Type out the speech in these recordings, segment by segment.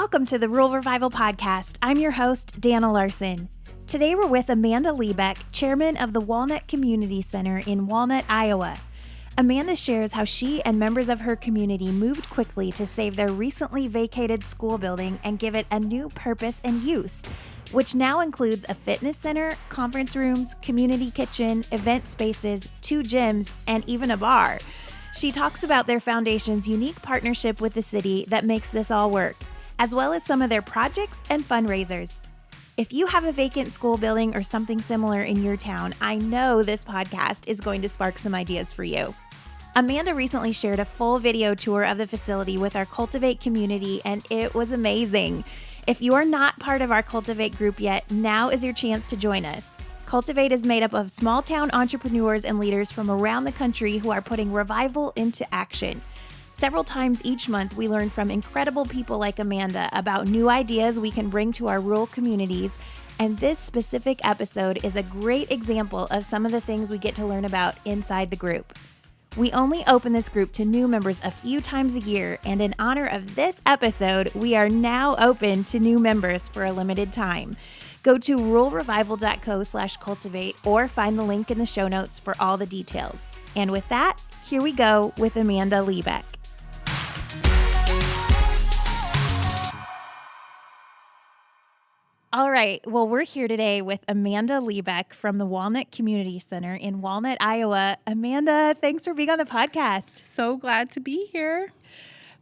Welcome to the Rural Revival Podcast. I'm your host, Dana Larson. Today we're with Amanda Lebeck, chairman of the Walnut Community Center in Walnut, Iowa. Amanda shares how she and members of her community moved quickly to save their recently vacated school building and give it a new purpose and use, which now includes a fitness center, conference rooms, community kitchen, event spaces, 2 gyms, and even a bar. She talks about their foundation's unique partnership with the city that makes this all work, as well as some of their projects and fundraisers. If you have a vacant school building or something similar in your town, I know this podcast is going to spark some ideas for you. Amanda recently shared a full video tour of the facility with our Cultivate community, and it was amazing. If you are not part of our Cultivate group yet, now is your chance to join us. Cultivate is made up of small town entrepreneurs and leaders from around the country who are putting revival into action. Several times each month, we learn from incredible people like Amanda about new ideas we can bring to our rural communities, and this specific episode is a great example of some of the things we get to learn about inside the group. We only open this group to new members a few times a year, and in honor of this episode, we are now open to new members for a limited time. Go to ruralrevival.co/cultivate or find the link in the show notes for all the details. And with that, here we go with Amanda Lebeck. All right. Well, we're here today with Amanda Lebeck from the Walnut Community Center in Walnut, Iowa. Amanda, thanks for being on the podcast. So glad to be here.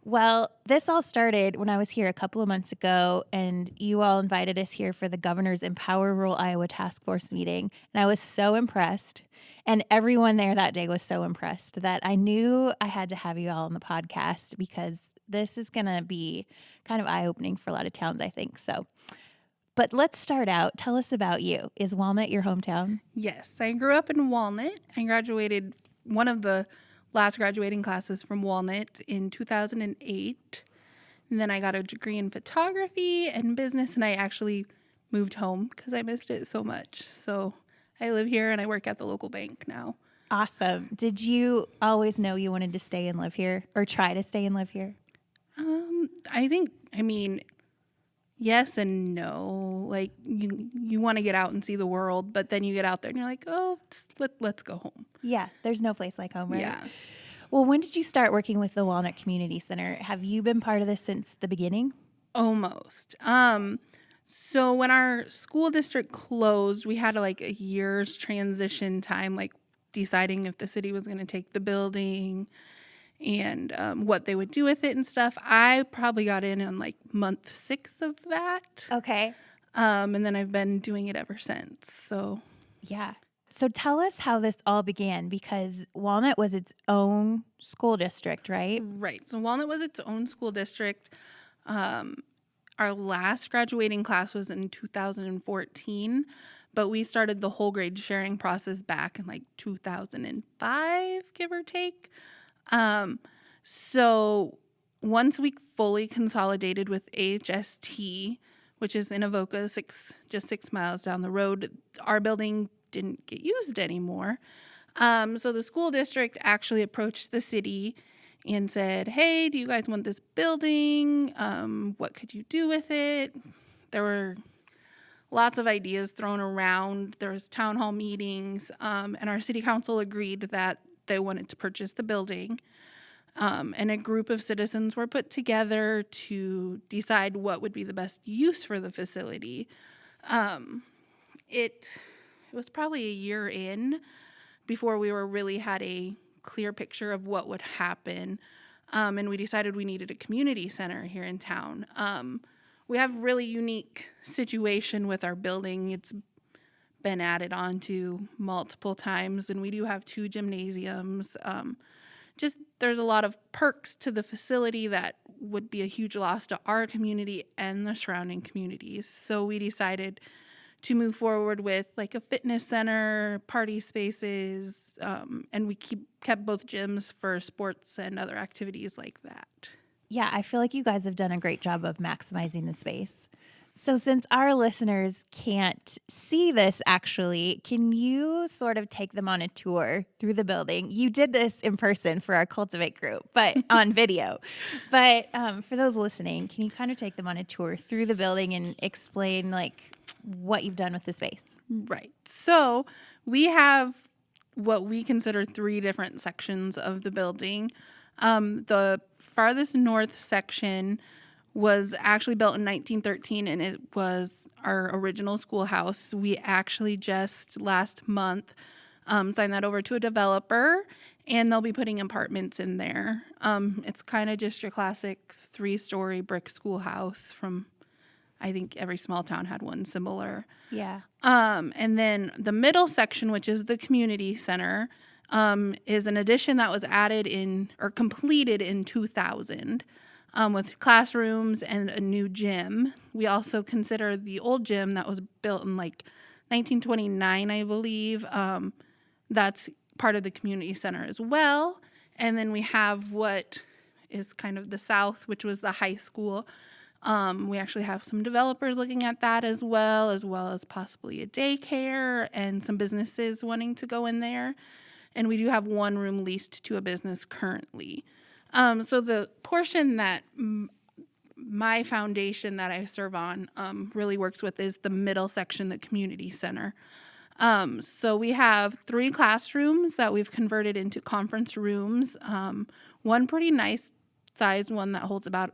Well, this all started when I was here a couple of months ago, and you all invited us here for the Governor's Empower Rural Iowa Task Force meeting. And I was so impressed. And everyone there that day was so impressed that I knew I had to have you all on the podcast because this is going to be kind of eye-opening for a lot of towns, I think. But let's start out. Tell us about you. Is Walnut your hometown? Yes, I grew up in Walnut. I graduated one of the last graduating classes from Walnut in 2008. And then I got a degree in photography and business, and I actually moved home because I missed it so much. So I live here and I work at the local bank now. Awesome. Did you always know you wanted to stay and live here or try to stay and live here? Yes and no. Like you want to get out and see the world, but then you get out there and you're like, oh, let's go home. Yeah, there's no place like home, right? Yeah. Well, when did you start working with the Walnut Community Center? Have you been part of this since the beginning? Almost. So when our school district closed, we had a year's transition time, like deciding if the city was going to take the building and what they would do with it and stuff. I probably got in on month 6 of that. Okay. And then I've been doing it ever since. So yeah. So tell us how this all began, because Walnut was its own school district, right? Right. So Walnut was its own school district. Our last graduating class was in 2014, but we started the whole grade sharing process back in 2005, give or take. So once we fully consolidated with HST, which is in Avoca, just 6 miles down the road, our building didn't get used anymore. So the school district actually approached the city and said, hey, do you guys want this building? What could you do with it? There were lots of ideas thrown around. There was town hall meetings, and our city council agreed that they wanted to purchase the building. And a group of citizens were put together to decide what would be the best use for the facility. It was probably a year in before we really had a clear picture of what would happen. And we decided we needed a community center here in town. We have a really unique situation with our building. It's been added on to multiple times, and we do have 2 gymnasiums. There's a lot of perks to the facility that would be a huge loss to our community and the surrounding communities. So we decided to move forward with a fitness center, party spaces, and we kept both gyms for sports and other activities like that. Yeah, I feel like you guys have done a great job of maximizing the space. So since our listeners can't see this actually, can you sort of take them on a tour through the building? You did this in person for our Cultivate group, but on video. But for those listening, can you kind of take them on a tour through the building and explain like what you've done with the space? Right. So we have what we consider 3 different sections of the building. The farthest north section was actually built in 1913, and it was our original schoolhouse. We actually just last month signed that over to a developer, and they'll be putting apartments in there. It's kind of just your classic 3-story brick schoolhouse from, I think every small town had one similar. Yeah. And then the middle section, which is the community center, is an addition that was added in or completed in 2000. With classrooms and a new gym. We also consider the old gym that was built in like 1929, I believe. That's part of the community center as well. And then we have what is kind of the south, which was the high school. We actually have some developers looking at that as well as possibly a daycare and some businesses wanting to go in there. And we do have one room leased to a business currently. So the portion that my foundation that I serve on really works with is the middle section, the community center. So we have 3 classrooms that we've converted into conference rooms. One pretty nice size one that holds about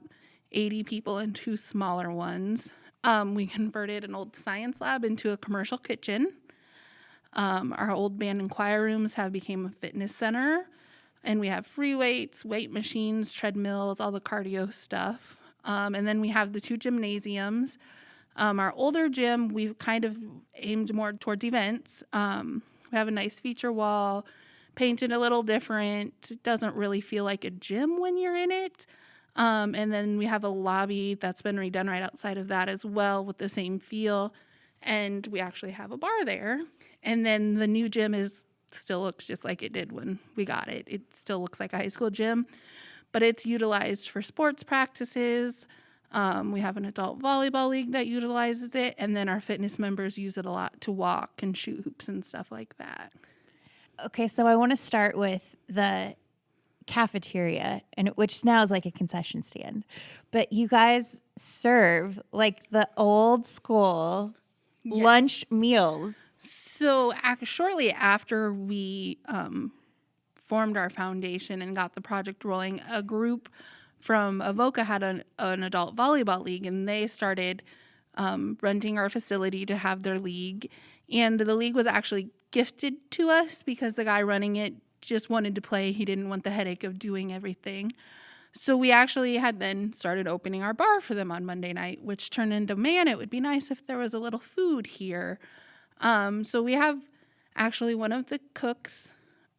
80 people and 2 smaller ones. We converted an old science lab into a commercial kitchen. Our old band and choir rooms have become a fitness center. And we have free weights, weight machines, treadmills, all the cardio stuff. And then we have the 2 gymnasiums. Our older gym, we've kind of aimed more towards events. We have a nice feature wall, painted a little different. It doesn't really feel like a gym when you're in it. And then we have a lobby that's been redone right outside of that as well with the same feel. And we actually have a bar there. And then the new gym still looks just like it did when we got it. It still looks like a high school gym, but it's utilized for sports practices. We have an adult volleyball league that utilizes it, and then our fitness members use it a lot to walk and shoot hoops and stuff like that. Okay, so I want to start with the cafeteria, and which now is like a concession stand. But you guys serve like the old school lunch meals. So shortly after we formed our foundation and got the project rolling, a group from Avoca had an adult volleyball league, and they started renting our facility to have their league. And the league was actually gifted to us because the guy running it just wanted to play. He didn't want the headache of doing everything. So we actually had then started opening our bar for them on Monday night, which turned into, man, it would be nice if there was a little food here. So we have actually one of the cooks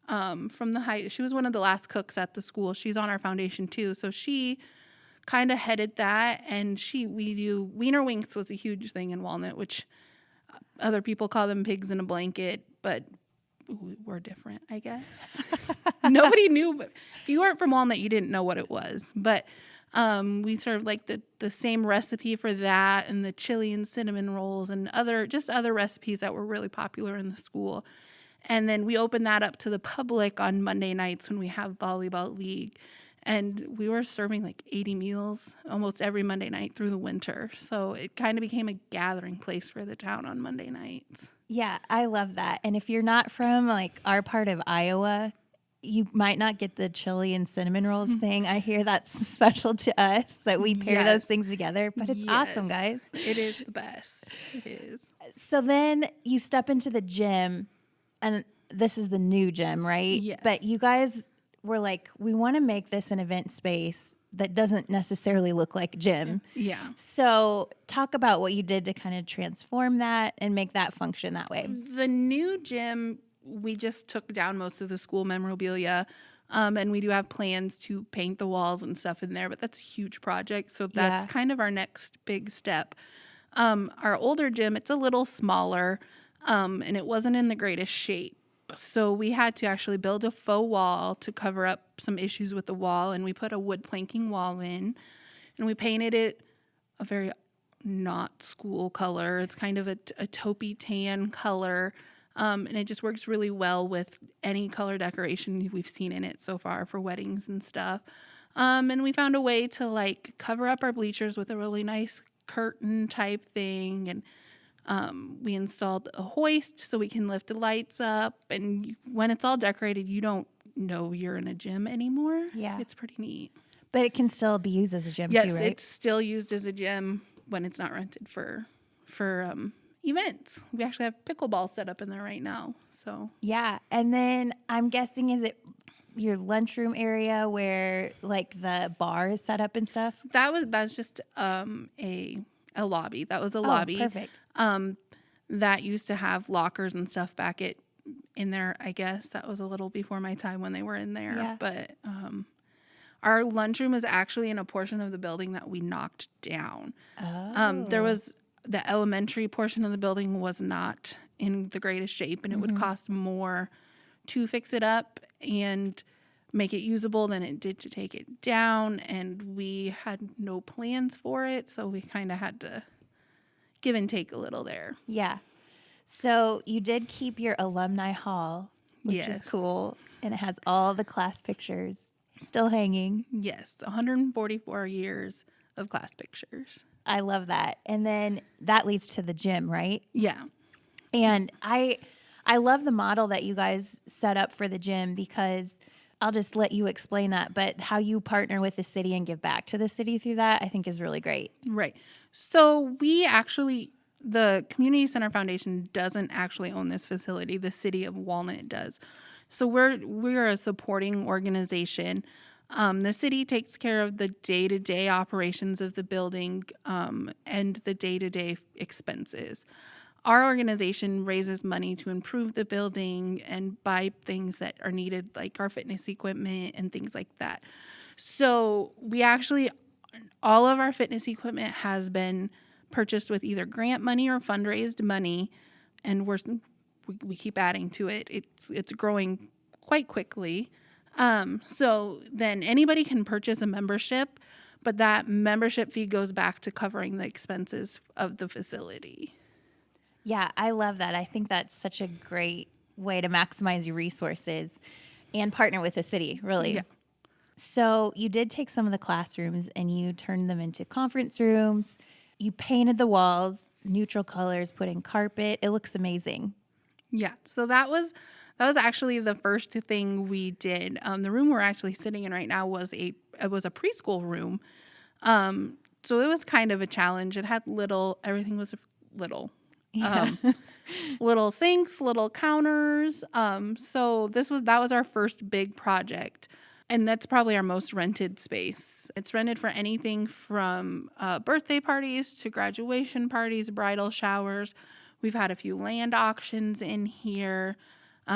from the she was one of the last cooks at the school. She's on our foundation too. So she kind of headed that, and we do Wiener Winks was a huge thing in Walnut, which other people call them pigs in a blanket, but we're different, I guess. Nobody knew, but if you weren't from Walnut, you didn't know what it was. But we served like the same recipe for that, and the chili and cinnamon rolls and other recipes that were really popular in the school. And then we opened that up to the public on Monday nights when we have volleyball league. And we were serving like 80 meals almost every Monday night through the winter. So it kind of became a gathering place for the town on Monday nights. Yeah, I love that. And if you're not from like our part of Iowa, you might not get the chili and cinnamon rolls thing. I hear that's special to us that we pair those things together, but it's awesome, guys. It is the best. It is. So then you step into the gym, and this is the new gym, right? Yes. But you guys were like, we want to make this an event space that doesn't necessarily look like a gym. Yeah. So talk about what you did to kind of transform that and make that function that way. The new gym, we just took down most of the school memorabilia, and we do have plans to paint the walls and stuff in there, but that's a huge project. So that's kind of our next big step. Our older gym, it's a little smaller, and it wasn't in the greatest shape. So we had to actually build a faux wall to cover up some issues with the wall, and we put a wood planking wall in, and we painted it a very not school color. It's kind of a taupey tan color. And it just works really well with any color decoration we've seen in it so far for weddings and stuff. And we found a way to like cover up our bleachers with a really nice curtain type thing. And we installed a hoist so we can lift the lights up. And when it's all decorated, you don't know you're in a gym anymore. Yeah. It's pretty neat. But it can still be used as a gym Yes, too, right? it's still used as a gym when it's not rented for events. We actually have pickleball set up in there right now. So Yeah. And then I'm guessing, is it your lunchroom area where like the bar is set up and stuff? that's just a lobby. That was a lobby. Perfect. That used to have lockers and stuff back in there. I guess that was a little before my time when they were in there. Yeah. But our lunchroom is actually in a portion of the building that we knocked down. There was the elementary portion of the building was not in the greatest shape, and it would cost more to fix it up and make it usable than it did to take it down. And we had no plans for it, so we kind of had to give and take a little there. Yeah. So you did keep your alumni hall, which is cool, and it has all the class pictures still hanging. Yes, 144 years of class pictures. I love that. And then that leads to the gym, right? Yeah. And I love the model that you guys set up for the gym, because I'll just let you explain that, but how you partner with the city and give back to the city through that, I think is really great. Right. So the Community Center Foundation doesn't actually own this facility. The city of Walnut does. So we're a supporting organization. The city takes care of the day-to-day operations of the building and the day-to-day expenses. Our organization raises money to improve the building and buy things that are needed, like our fitness equipment and things like that. So all of our fitness equipment has been purchased with either grant money or fundraised money, and we keep adding to it. It's growing quite quickly. So then anybody can purchase a membership, but that membership fee goes back to covering the expenses of the facility. Yeah, I love that. I think that's such a great way to maximize your resources and partner with the city, really. Yeah. So you did take some of the classrooms and you turned them into conference rooms. You painted the walls, neutral colors, put in carpet. It looks amazing. Yeah. So that was actually the first thing we did. The room we're actually sitting in right now was a preschool room. So it was kind of a challenge. It had everything was little. Yeah. Little sinks, little counters. So that was our first big project. And that's probably our most rented space. It's rented for anything from birthday parties to graduation parties, bridal showers. We've had a few land auctions in here.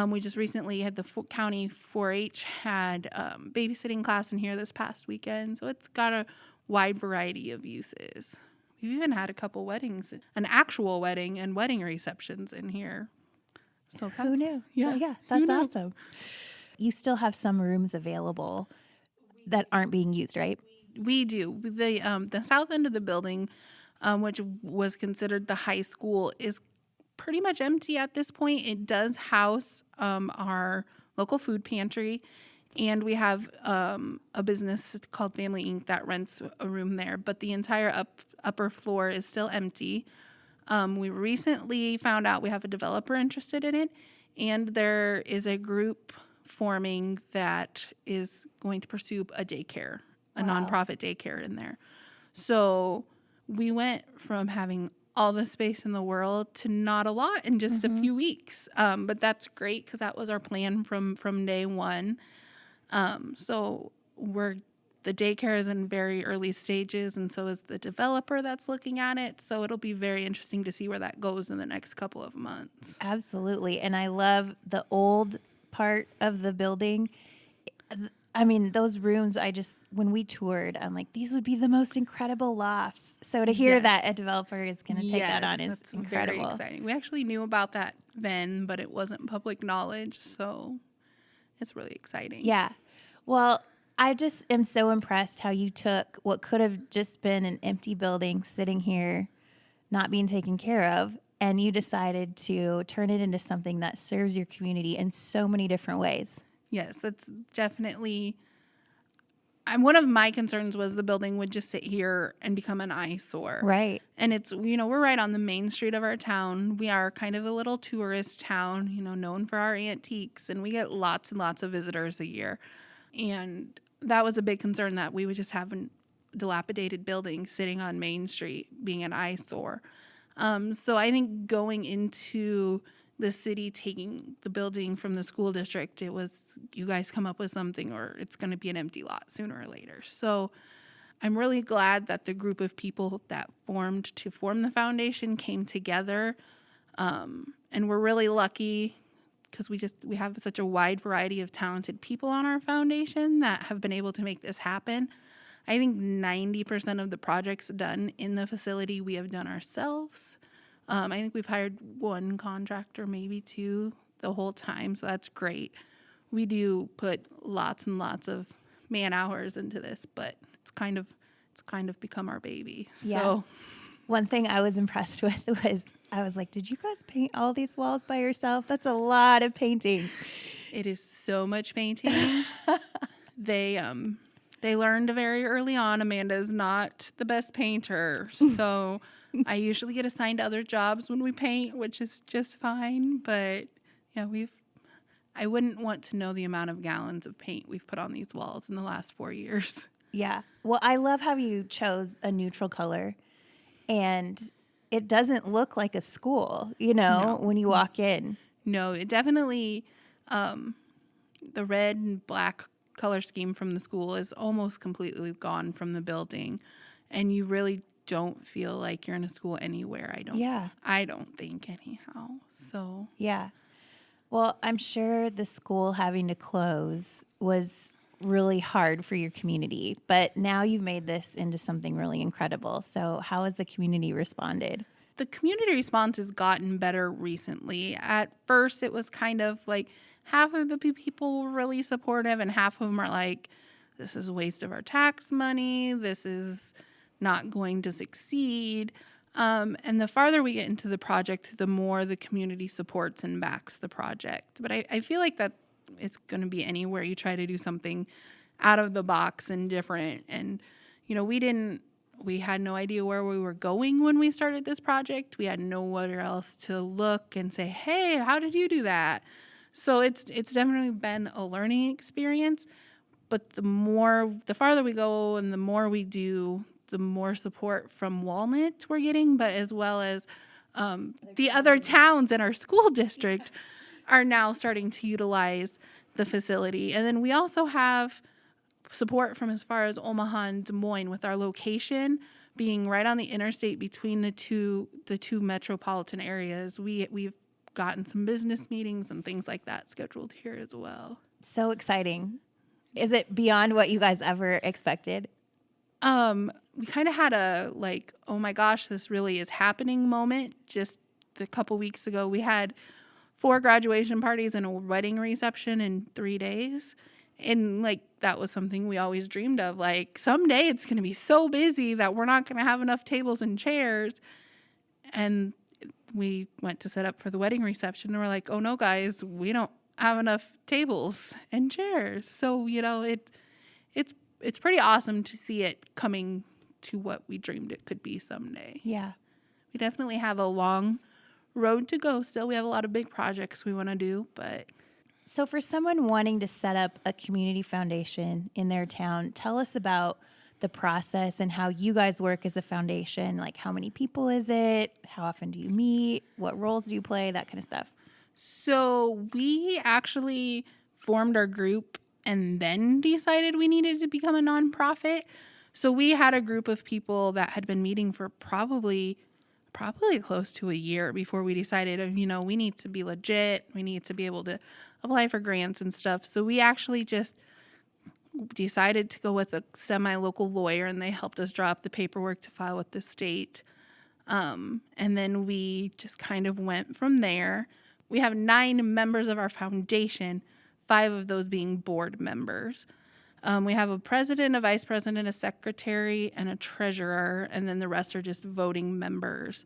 We just recently had the county 4-H had babysitting class in here this past weekend. So it's got a wide variety of uses. We've even had a couple weddings, an actual wedding and wedding receptions in here. So who knew? Yeah, that's awesome. You still have some rooms available that aren't being used, right? We do. The south end of the building, which was considered the high school, is pretty much empty at this point. It does house our local food pantry, and we have a business called Family Inc. that rents a room there. But the entire upper floor is still empty. We recently found out we have a developer interested in it, and there is a group forming that is going to pursue a daycare, a nonprofit daycare in there. So we went from having all the space in the world to not a lot in just a few weeks. But that's great because that was our plan from day one. So the daycare is in very early stages, and so is the developer that's looking at it. So it'll be very interesting to see where that goes in the next couple of months. Absolutely. And I love the old part of the building. I mean, those rooms, when we toured, I'm like, these would be the most incredible lofts. So to hear that a developer is going to take that on is incredible. Very exciting. We actually knew about that then, but it wasn't public knowledge. So it's really exciting. Yeah. Well, I just am so impressed how you took what could have just been an empty building sitting here not being taken care of, and you decided to turn it into something that serves your community in so many different ways. Yes, that's definitely. One of my concerns was the building would just sit here and become an eyesore. Right. And it's, we're right on the main street of our town. We are kind of a little tourist town, known for our antiques, and we get lots and lots of visitors a year. And that was a big concern, that we would just have a dilapidated building sitting on Main Street being an eyesore. So I think going into the city taking the building from the school district, it was, you guys come up with something or it's going to be an empty lot sooner or later. So I'm really glad that the group of people that formed to form the foundation came together. And we're really lucky because we have such a wide variety of talented people on our foundation that have been able to make this happen. I think 90% of the projects done in the facility we have done ourselves. I think we've hired one contractor, maybe two, the whole time, so that's great. We do put lots and lots of man hours into this, but it's kind of become our baby. Yeah. So one thing I was impressed with was, I was like, did you guys paint all these walls by yourself? That's a lot of painting. it is so much painting. They learned very early on Amanda is not the best painter, so I usually get assigned other jobs when we paint, which is just fine. But yeah, I wouldn't want to know the amount of gallons of paint we've put on these walls in the last 4 years. Yeah. Well, I love how you chose a neutral color, and it doesn't look like a school, when you walk in. No, it definitely, the red and black color scheme from the school is almost completely gone from the building, and you really don't feel like you're in a school anywhere. I don't think anyhow. So yeah. Well, I'm sure the school having to close was really hard for your community, but now you've made this into something really incredible. So how has the community responded? The community response has gotten better recently. At first, it was kind of like half of the people were really supportive and half of them are like, this is a waste of our tax money. This is not going to succeed. And the farther we get into the project, the more the community supports and backs the project. But I feel like that it's going to be anywhere you try to do something out of the box and different. And, we had no idea where we were going when we started this project. We had nowhere else to look and say, hey, how did you do that? So it's definitely been a learning experience. But the farther we go and the more we do, the more support from Walnut we're getting, but as well as the other towns in our school district are now starting to utilize the facility. And then we also have support from as far as Omaha and Des Moines, with our location being right on the interstate between the two metropolitan areas. We've gotten some business meetings and things like that scheduled here as well. So exciting. Is it beyond what you guys ever expected? We kind of had a oh my gosh, this really is happening moment. Just a couple weeks ago, we had 4 graduation parties and a wedding reception in 3 days. And that was something we always dreamed of. Someday it's going to be so busy that we're not going to have enough tables and chairs. And we went to set up for the wedding reception and we're like, oh no, guys, we don't have enough tables and chairs. So, it's pretty awesome to see it coming to what we dreamed it could be someday. Yeah. We definitely have a long road to go still. We have a lot of big projects we want to do, but... So for someone wanting to set up a community foundation in their town, tell us about the process and how you guys work as a foundation. How many people is it? How often do you meet? What roles do you play? That kind of stuff. So we actually formed our group and then decided we needed to become a nonprofit. So we had a group of people that had been meeting for probably close to a year before we decided, we need to be legit. We need to be able to apply for grants and stuff. So we actually just decided to go with a semi-local lawyer, and they helped us draw up the paperwork to file with the state. And then we just kind of went from there. We have 9 members of our foundation, 5 of those being board members. We have a president, a vice president, a secretary, and a treasurer, and then the rest are just voting members.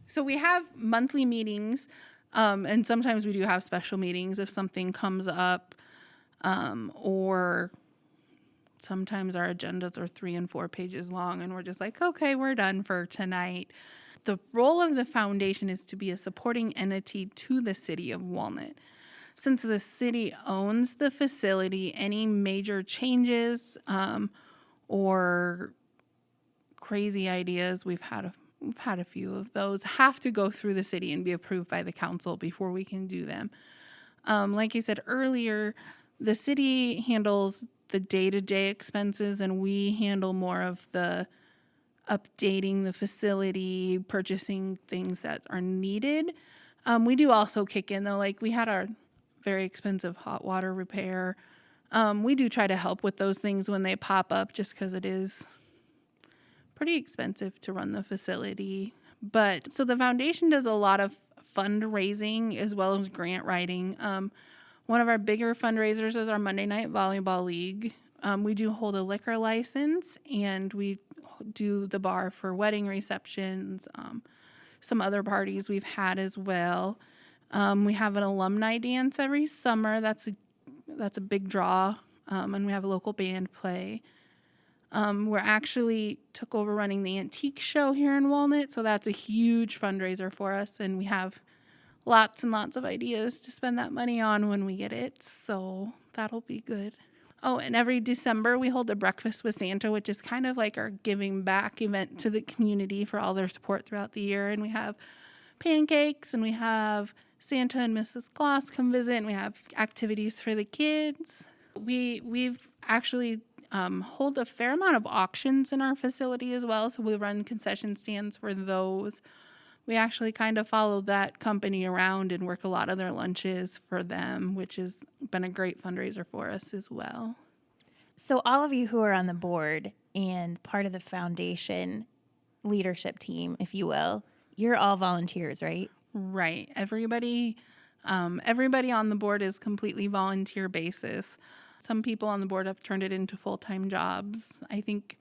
So we have monthly meetings, and sometimes we do have special meetings if something comes up, or sometimes our agendas are 3 and 4 pages long, and we're just like, okay, we're done for tonight. The role of the foundation is to be a supporting entity to the city of Walnut. Since the city owns the facility, any major changes or crazy ideas, we've had a few of those, have to go through the city and be approved by the council before we can do them. Like I said earlier, the city handles the day-to-day expenses, and we handle more of the updating the facility, purchasing things that are needed. We do also kick in, though, like we had our very expensive hot water repair. We do try to help with those things when they pop up, just because it is pretty expensive to run the facility. But so the foundation does a lot of fundraising as well as grant writing. One of our bigger fundraisers is our Monday Night Volleyball League. We do hold a liquor license, and we do the bar for wedding receptions, some other parties we've had as well. We have an alumni dance every summer. That's a big draw, and we have a local band play. We're actually took over running the antique show here in Walnut, so that's a huge fundraiser for us, and we have lots and lots of ideas to spend that money on when we get it, so that'll be good. Oh, and every December we hold a breakfast with Santa, which is kind of like our giving back event to the community for all their support throughout the year. And we have pancakes, and we have Santa and Mrs. Claus come visit, and we have activities for the kids. We've actually hold a fair amount of auctions in our facility as well, so we run concession stands for those. We actually kind of follow that company around and work a lot of their lunches for them, which has been a great fundraiser for us as well. So all of you who are on the board and part of the foundation leadership team, if you will, you're all volunteers, right? Right. Everybody on the board is completely volunteer basis. Some people on the board have turned it into full-time jobs. I think,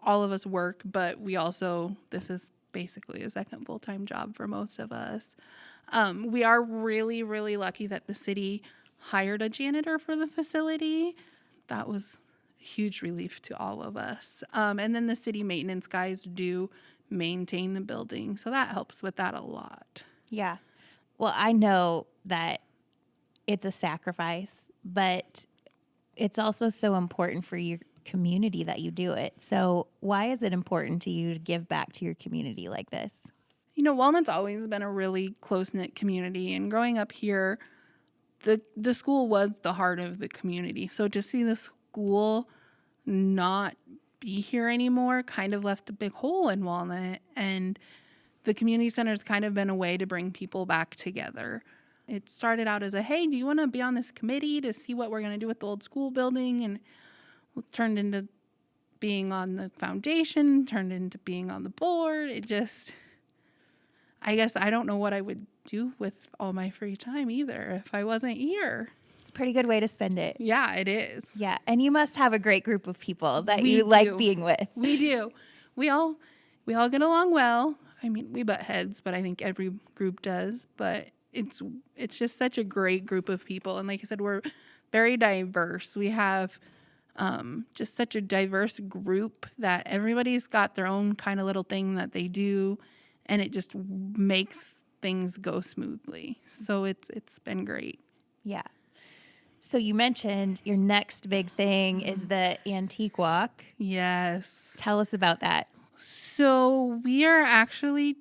all of us work, but this is basically a second full-time job for most of us. We are really, really lucky that the city hired a janitor for the facility. That was a huge relief to all of us. And then the city maintenance guys do maintain the building, so that helps with that a lot. Yeah. Well, I know that it's a sacrifice, but it's also so important for your community that you do it. So why is it important to you to give back to your community like this? Walnut's always been a really close-knit community, and growing up here, the school was the heart of the community. So to see the school not be here anymore kind of left a big hole in Walnut, and the community center has kind of been a way to bring people back together. It started out as hey, do you want to be on this committee to see what we're going to do with the old school building? And it turned into being on the foundation, turned into being on the board. I guess I don't know what I would do with all my free time either if I wasn't here. It's a pretty good way to spend it. Yeah, it is. Yeah, and you must have a great group of people that you like being with. We do. We all get along well. I mean, we butt heads, but I think every group does. But it's just such a great group of people. And like I said, we're very diverse. We have just such a diverse group that everybody's got their own kind of little thing that they do, and it just makes things go smoothly. So it's been great. Yeah. So you mentioned your next big thing is the antique walk. Yes. Tell us about that. So we are actually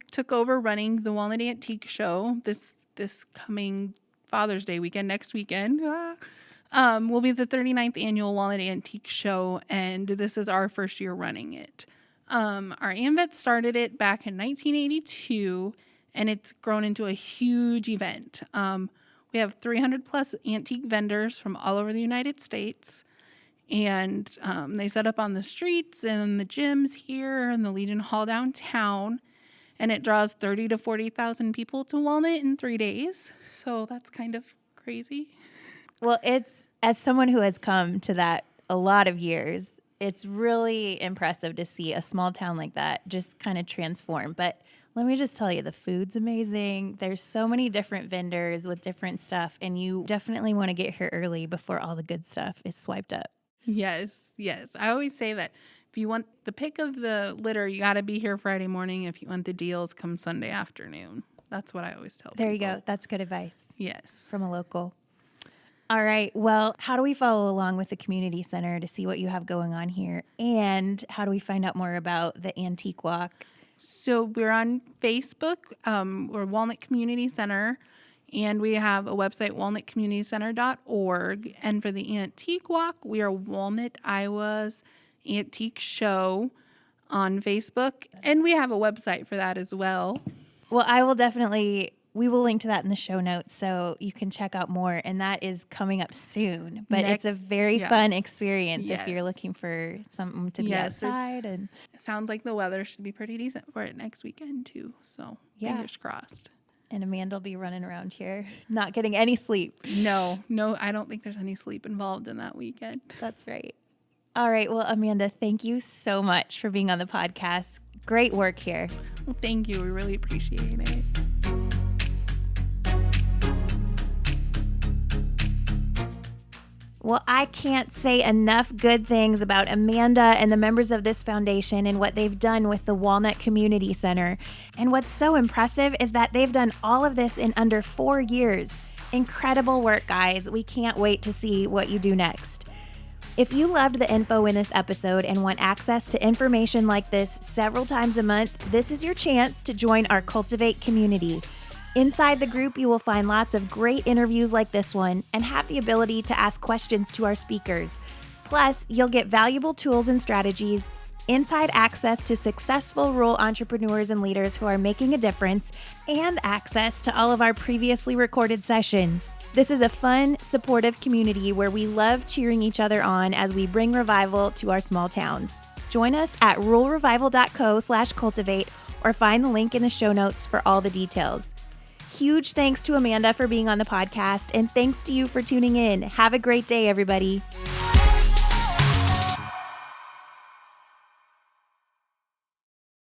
took over running the Walnut Antique Show this coming Father's Day weekend, next weekend. Will be the 39th annual Walnut Antique Show, and this is our first year running it. Our AMVET started it back in 1982, and it's grown into a huge event. We have 300 plus antique vendors from all over the United States, and they set up on the streets and the gyms here and the Legion Hall downtown, and it draws 30 to 40,000 people to Walnut in 3 days. So that's kind of crazy. Well, as someone who has come to that a lot of years, it's really impressive to see a small town like that just kind of transform. But let me just tell you, the food's amazing. There's so many different vendors with different stuff, and you definitely want to get here early before all the good stuff is swiped up. Yes, yes. I always say that if you want the pick of the litter, you got to be here Friday morning. If you want the deals, come Sunday afternoon. That's what I always tell people. There you go. That's good advice. Yes. From a local. All right. Well, how do we follow along with the community center to see what you have going on here? And how do we find out more about the Antique Walk? So we're on Facebook. We're Walnut Community Center. And we have a website, walnutcommunitycenter.org. And for the Antique Walk, we are Walnut, Iowa's Antique Show on Facebook. And we have a website for that as well. Well, we will link to that in the show notes so you can check out more. And that is coming up soon. But it's a very fun experience if you're looking for something to be outside. And it sounds like the weather should be pretty decent for it next weekend, too. So fingers crossed. And Amanda will be running around here, not getting any sleep. No, I don't think there's any sleep involved in that weekend. That's right. All right. Well, Amanda, thank you so much for being on the podcast. Great work here. Well, thank you. We really appreciate it. Well, I can't say enough good things about Amanda and the members of this foundation and what they've done with the Walnut Community Center. And what's so impressive is that they've done all of this in under 4 years. Incredible work, guys. We can't wait to see what you do next. If you loved the info in this episode and want access to information like this several times a month, this is your chance to join our Cultivate community. Inside the group, you will find lots of great interviews like this one and have the ability to ask questions to our speakers. Plus, you'll get valuable tools and strategies, inside access to successful rural entrepreneurs and leaders who are making a difference, and access to all of our previously recorded sessions. This is a fun, supportive community where we love cheering each other on as we bring revival to our small towns. Join us at ruralrevival.co/cultivate or find the link in the show notes for all the details. Huge thanks to Amanda for being on the podcast, and thanks to you for tuning in. Have a great day, everybody.